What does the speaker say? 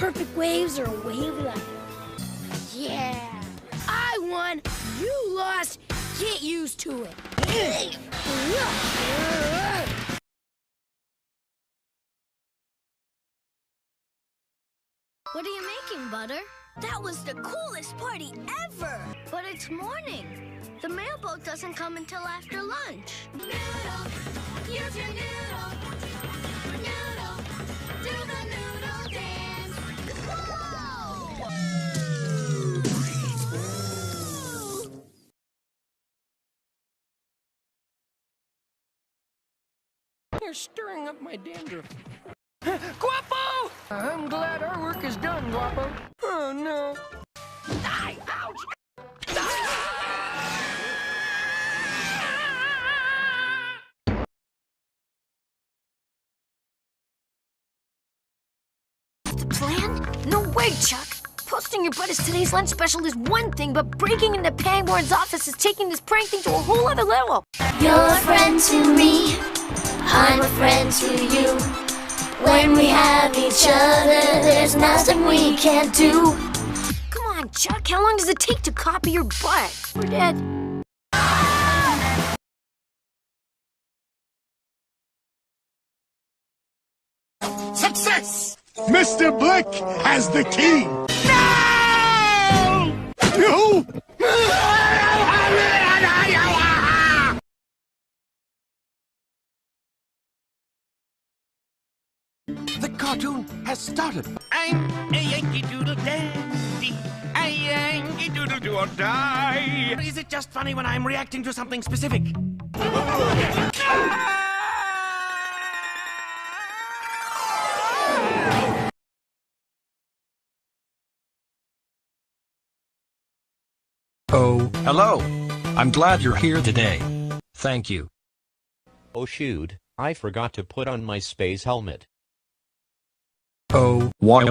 perfect waves are a wave like. Yeah. I won. You lost. Get used to it. What are you making, Butter? That was the coolest party ever! But it's morning. The mailboat doesn't come until after lunch. Noodle, use your noodle. Noodle, do the noodle dance. Whoa! You're stirring up my dandruff. Guapo! I'm glad our work is done, Guapo. Oh, no. Die! Ouch! The plan? No way, Chuck. Posting your butt as today's lunch special is one thing, but breaking into Pangborn's office is taking this prank thing to a whole other level. You're a friend to me. I'm a friend to you. When we have each other, there's nothing we can't do. Come on, Chuck. How long does it take to copy your butt? We're dead. Success! Mr. Blik has the key! No! The cartoon has started. I'm a Yankee Doodle dandy, a Yankee Doodle do or die. Is it just funny when I'm reacting to something specific? Oh, hello. I'm glad you're here today. Thank you. Oh shoot, I forgot to put on my space helmet. Oh, what?